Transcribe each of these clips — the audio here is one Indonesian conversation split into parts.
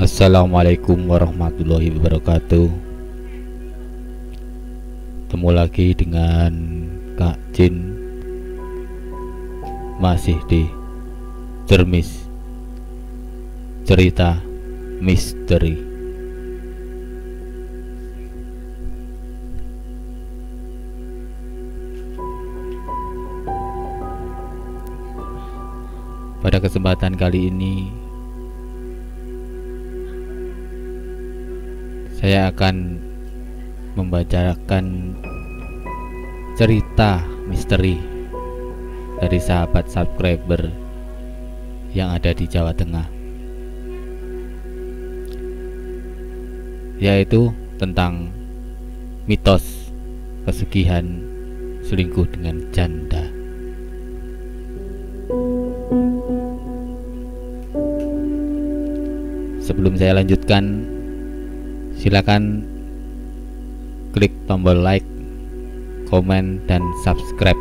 Assalamualaikum warahmatullahi wabarakatuh. Ketemu lagi dengan Kak Jin, masih di Cermis Cerita Misteri. Pada kesempatan kali ini saya akan membacakan cerita misteri dari sahabat subscriber yang ada di Jawa Tengah, yaitu tentang mitos pesugihan selingkuh dengan janda. Sebelum saya lanjutkan, silakan klik tombol like, komen, dan subscribe.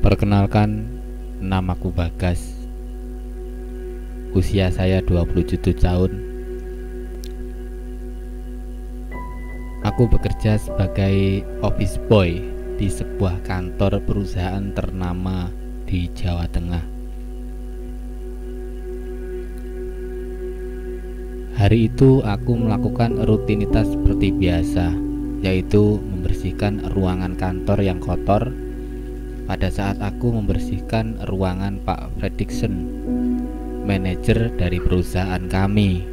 Perkenalkan, namaku Bagas. Usia saya 27 tahun. Aku bekerja sebagai office boy di sebuah kantor perusahaan ternama di Jawa Tengah. Hari itu aku melakukan rutinitas seperti biasa, yaitu membersihkan ruangan kantor yang kotor pada saat aku membersihkan ruangan Pak Fredrickson, manajer dari perusahaan kami.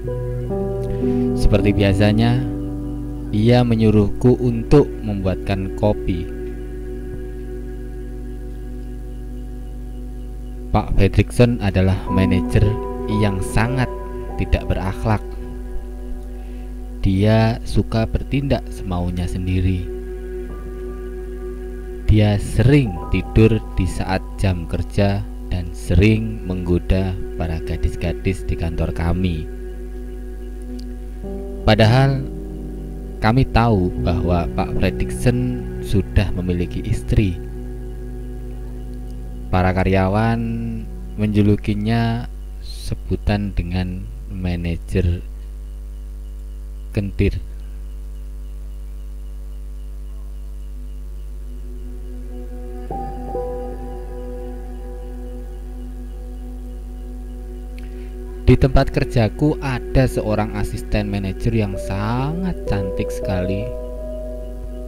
Seperti biasanya, ia menyuruhku untuk membuatkan kopi. Pak Fredrickson adalah manajer yang sangat tidak berakhlak. Dia suka bertindak semaunya sendiri. Dia sering tidur di saat jam kerja dan sering menggoda para gadis-gadis di kantor kami. Padahal kami tahu bahwa Pak Fredrickson sudah memiliki istri. Para karyawan menjulukinya sebutan dengan manajer kentir. Di tempat kerjaku ada seorang asisten manajer yang sangat cantik sekali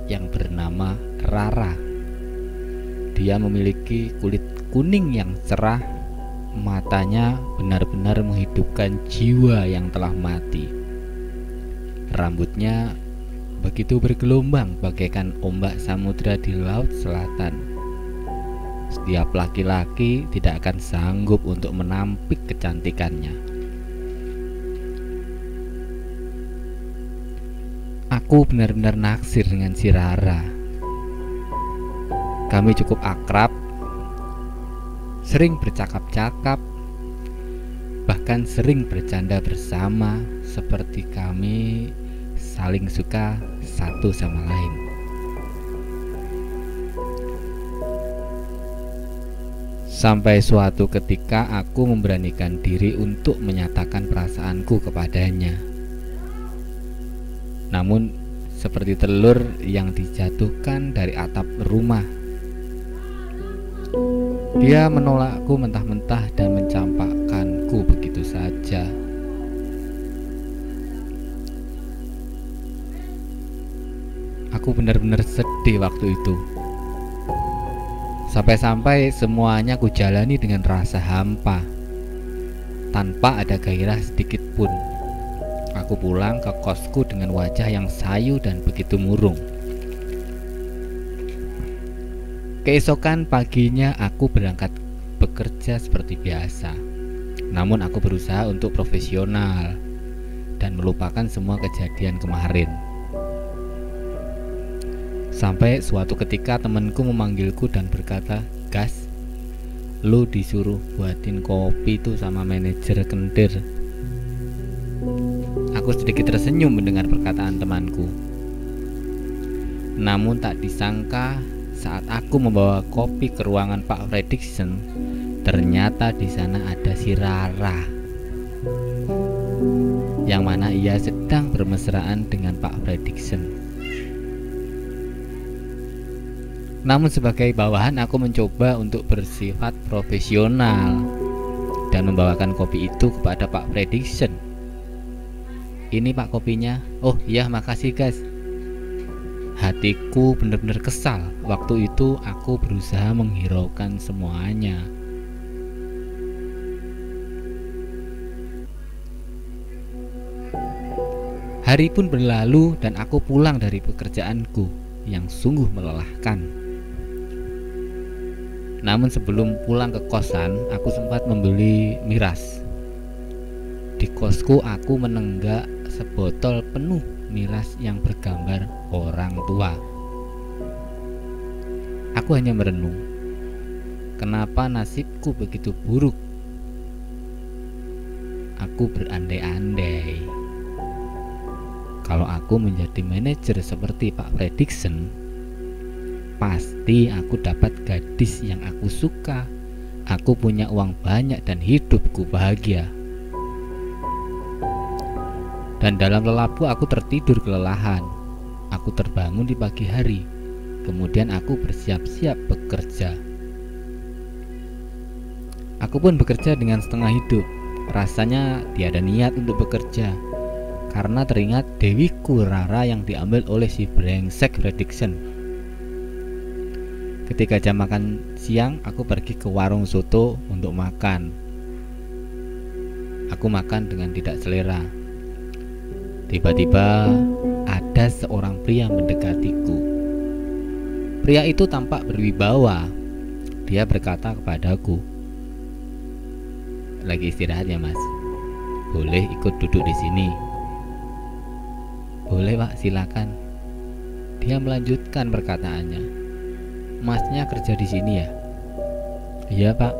yang bernama Rara. Dia memiliki kulit kuning yang cerah, matanya benar-benar menghidupkan jiwa yang telah mati. Rambutnya begitu bergelombang bagaikan ombak samudra di laut selatan. Setiap laki-laki tidak akan sanggup untuk menampik kecantikannya. Aku benar-benar naksir dengan si Rara. Kami cukup akrab, sering bercakap-cakap, bahkan sering bercanda bersama, seperti kami saling suka satu sama lain. Sampai suatu ketika aku memberanikan diri untuk menyatakan perasaanku kepadanya. Namun seperti telur yang dijatuhkan dari atap rumah, dia menolakku mentah-mentah dan mencampakkanku begitu saja. Aku benar-benar sedih waktu itu. Sampai-sampai semuanya ku jalani dengan rasa hampa, tanpa ada gairah sedikit pun. Aku pulang ke kosku dengan wajah yang sayu dan begitu murung. Keesokan paginya aku berangkat bekerja seperti biasa. Namun aku berusaha untuk profesional dan melupakan semua kejadian kemarin. Sampai suatu ketika temanku memanggilku dan berkata, "Gas, lu disuruh buatin kopi tuh sama manajer kentir." Aku sedikit tersenyum mendengar perkataan temanku. Namun tak disangka saat aku membawa kopi ke ruangan Pak Fredrickson, ternyata di sana ada si Rara, yang mana ia sedang bermesraan dengan Pak Fredrickson. Namun sebagai bawahan aku mencoba untuk bersifat profesional dan membawakan kopi itu kepada Pak Fredrickson. Ini Pak kopinya. Oh iya, makasih guys. Hatiku benar-benar kesal. Waktu itu aku berusaha menghiraukan semuanya. Hari pun berlalu dan aku pulang dari pekerjaanku yang sungguh melelahkan. Namun sebelum pulang ke kosan, aku sempat membeli miras. Di kosku aku menenggak sebotol penuh miras yang bergambar orang tua. Aku hanya merenung, kenapa nasibku begitu buruk? Aku berandai-andai, kalau aku menjadi manajer seperti Pak Fredrickson, pasti aku dapat gadis yang aku suka. Aku punya uang banyak dan hidupku bahagia. Dan dalam lelapu aku tertidur kelelahan. Aku terbangun di pagi hari. Kemudian aku bersiap-siap bekerja. Aku pun bekerja dengan setengah hidup. Rasanya tiada niat untuk bekerja, karena teringat Dewiku Rara yang diambil oleh si brengsek Fredrickson. Ketika jam makan siang, aku pergi ke warung soto untuk makan. Aku makan dengan tidak selera. Tiba-tiba ada seorang pria mendekatiku. Pria itu tampak berwibawa. Dia berkata kepadaku, "Lagi istirahat ya mas? Boleh ikut duduk di sini?" "Boleh pak, silakan." Dia melanjutkan perkataannya, "Masnya kerja di sini ya?" "Iya pak."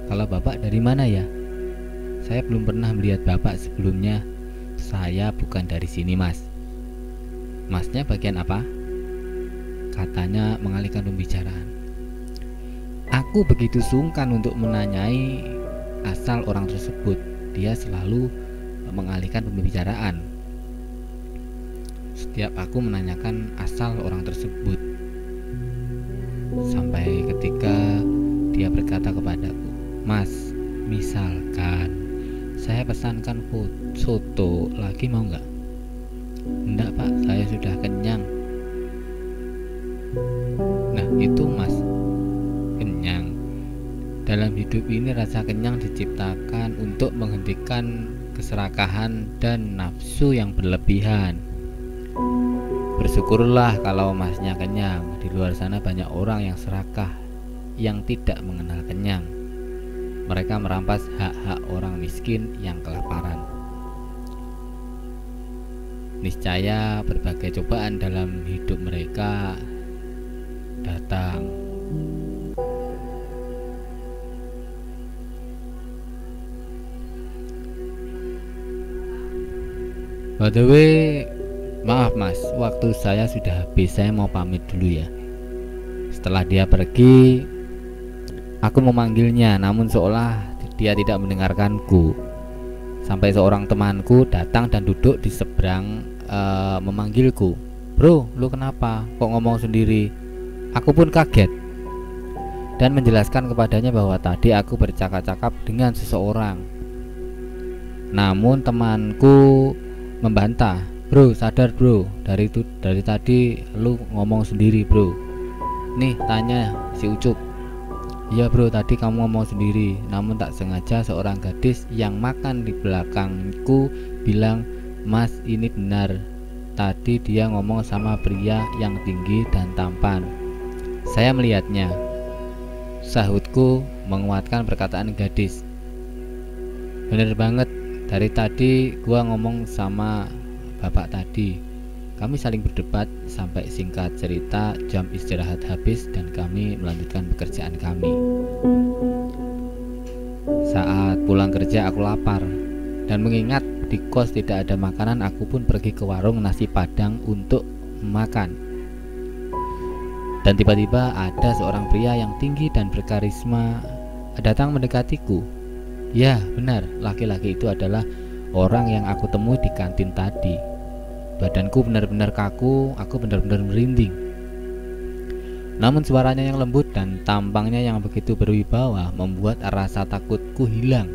"Kalau bapak dari mana ya? Saya belum pernah melihat bapak sebelumnya." "Saya bukan dari sini mas." "Masnya bagian apa?" Katanya mengalihkan pembicaraan. Aku begitu sungkan untuk menanyai asal orang tersebut. Dia selalu mengalihkan pembicaraan setiap aku menanyakan asal orang tersebut, sampai ketika dia berkata kepadaku, "Mas, misalkan saya pesankan soto lagi, mau nggak?" "Enggak pak, saya sudah kenyang." Nah itu mas, kenyang. Dalam hidup ini rasa kenyang diciptakan untuk menghentikan keserakahan dan nafsu yang berlebihan. Bersyukurlah kalau masnya kenyang. Di luar sana banyak orang yang serakah, yang tidak mengenal kenyang. Mereka merampas hak-hak orang miskin yang kelaparan. Niscaya berbagai cobaan dalam hidup mereka datang. By the way, maaf mas, waktu saya sudah habis. Saya mau pamit dulu ya. Setelah dia pergi, aku memanggilnya, namun seolah dia tidak mendengarkanku. Sampai seorang temanku datang dan duduk di seberang memanggilku. "Bro, lu kenapa? Kok ngomong sendiri?" Aku pun kaget dan menjelaskan kepadanya bahwa tadi aku bercakap-cakap dengan seseorang. Namun temanku membantah, "Bro, sadar bro, dari tadi lu ngomong sendiri bro. Nih tanya si Ucup." "Iya bro, tadi kamu ngomong sendiri." Namun tak sengaja seorang gadis yang makan di belakangku bilang, "Mas, ini benar. Tadi dia ngomong sama pria yang tinggi dan tampan. Saya melihatnya." Sahutku menguatkan perkataan gadis. "Bener banget, dari tadi gua ngomong sama bapak tadi." Kami saling berdebat sampai singkat cerita jam istirahat habis dan kami melanjutkan pekerjaan kami. Saat pulang kerja aku lapar dan mengingat di kos tidak ada makanan, aku pun pergi ke warung nasi Padang untuk makan. Dan tiba-tiba ada seorang pria yang tinggi dan berkarisma datang mendekatiku. Ya, benar, laki-laki itu adalah orang yang aku temui di kantin tadi. Badanku benar-benar kaku, aku benar-benar merinding. Namun suaranya yang lembut dan tampangnya yang begitu berwibawa membuat rasa takutku hilang.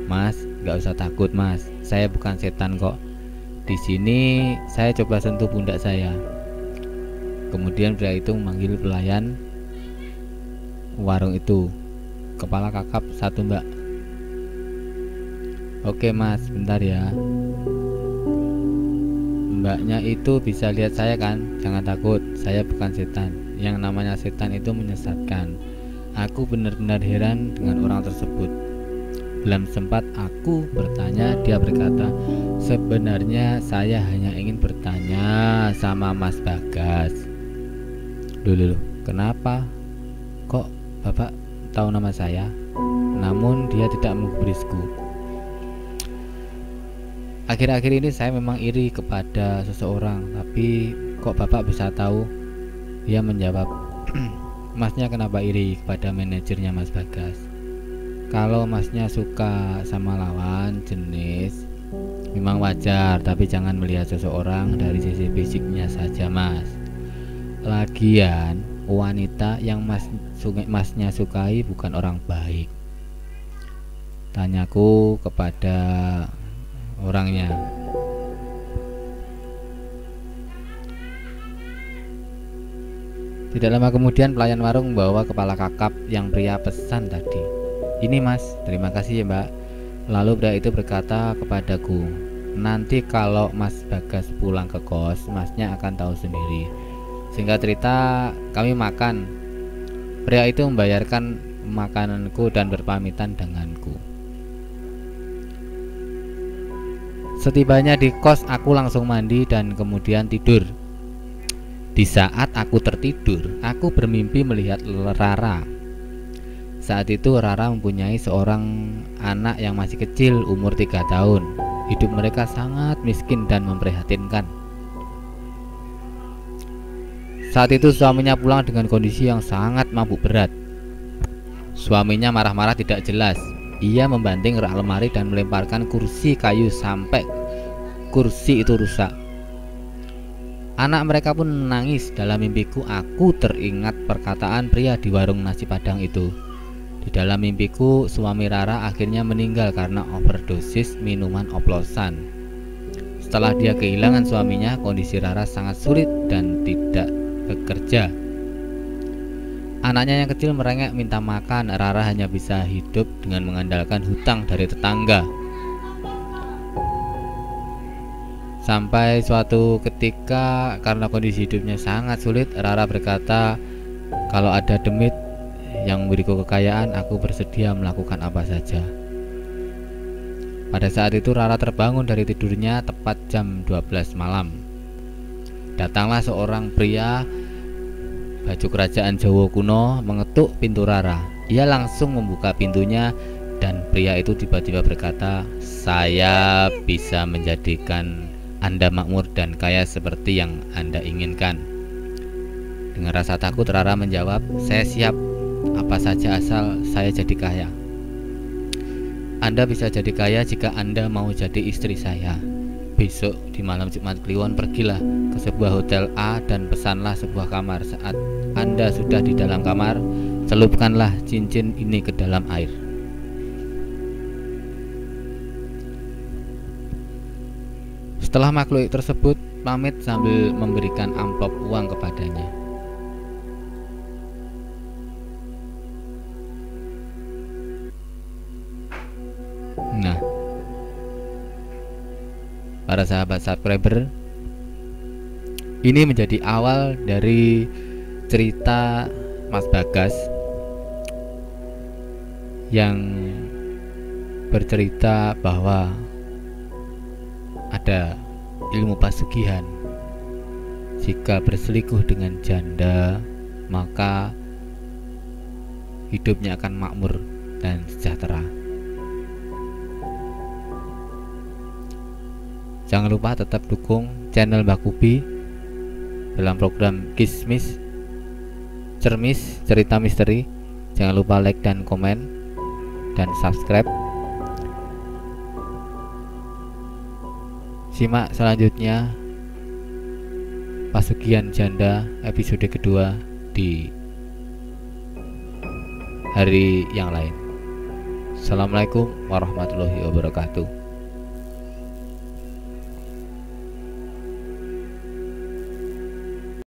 Mas, gak usah takut mas, saya bukan setan kok. Di sini saya coba sentuh pundak saya. Kemudian pria itu memanggil pelayan warung itu. Kepala kakap satu mbak. Oke mas, bentar ya. Mbaknya itu bisa lihat saya kan? Jangan takut, saya bukan setan. Yang namanya setan itu menyesatkan. Aku benar-benar heran dengan orang tersebut. Belum sempat aku bertanya, dia berkata, sebenarnya saya hanya ingin bertanya sama Mas Bagas. Loh, kenapa? Kok Bapak tahu nama saya? Namun dia tidak menggubrisku. Akhir-akhir ini saya memang iri kepada seseorang, tapi kok Bapak bisa tahu? Dia menjawab, Masnya kenapa iri kepada manajernya Mas Bagas? Kalau masnya suka sama lawan jenis memang wajar, tapi jangan melihat seseorang dari sisi fisiknya saja mas. Lagian wanita yang masnya sukai bukan orang baik. Tanyaku kepada orangnya. Tidak lama kemudian pelayan warung membawa kepala kakap yang pria pesan tadi. Ini mas, terima kasih ya mbak. Lalu pria itu berkata kepadaku, nanti kalau Mas Bagas pulang ke kos, masnya akan tahu sendiri. Singkat cerita, kami makan. Pria itu membayarkan makananku dan berpamitan denganku. Setibanya di kos, aku langsung mandi dan kemudian tidur. Di saat aku tertidur, aku bermimpi melihat Rara. Saat itu Rara mempunyai seorang anak yang masih kecil, umur 3 tahun. Hidup mereka sangat miskin dan memprihatinkan. Saat itu suaminya pulang dengan kondisi yang sangat mabuk berat. Suaminya marah-marah tidak jelas. Ia membanting rak lemari dan melemparkan kursi kayu sampai kursi itu rusak. Anak mereka pun menangis. Dalam mimpiku aku teringat perkataan pria di warung nasi Padang itu. Di dalam mimpiku suami Rara akhirnya meninggal karena overdosis minuman oplosan. Setelah dia kehilangan suaminya, kondisi Rara sangat sulit dan tidak bekerja. Anaknya yang kecil merengek minta makan. Rara hanya bisa hidup dengan mengandalkan hutang dari tetangga. Sampai suatu ketika karena kondisi hidupnya sangat sulit, Rara berkata, kalau ada demit yang memberiku kekayaan, aku bersedia melakukan apa saja. Pada saat itu Rara terbangun dari tidurnya tepat jam 12 malam. Datanglah seorang pria baju kerajaan Jawa kuno mengetuk pintu Rara. Ia langsung membuka pintunya dan pria itu tiba-tiba berkata, saya bisa menjadikan Anda makmur dan kaya seperti yang Anda inginkan. Dengan rasa takut Rara menjawab, saya siap, apa saja asal saya jadi kaya. Anda bisa jadi kaya jika Anda mau jadi istri saya. Besok di malam Jumat Kliwon pergilah ke sebuah hotel A dan pesanlah sebuah kamar. Saat Anda sudah di dalam kamar, celupkanlah cincin ini ke dalam air. Setelah makhluk tersebut pamit sambil memberikan amplop uang kepadanya. Nah, para sahabat subscriber, ini menjadi awal dari cerita Mas Bagas yang bercerita bahwa ada ilmu pesugihan. Jika berselingkuh dengan janda, maka hidupnya akan makmur dan sejahtera. Jangan lupa tetap dukung channel Mbak Kubi dalam program Kismis Cermis Cerita Misteri. Jangan lupa like dan komen dan subscribe. Simak selanjutnya Pasugihan Janda episode kedua di hari yang lain. Assalamualaikum warahmatullahi wabarakatuh.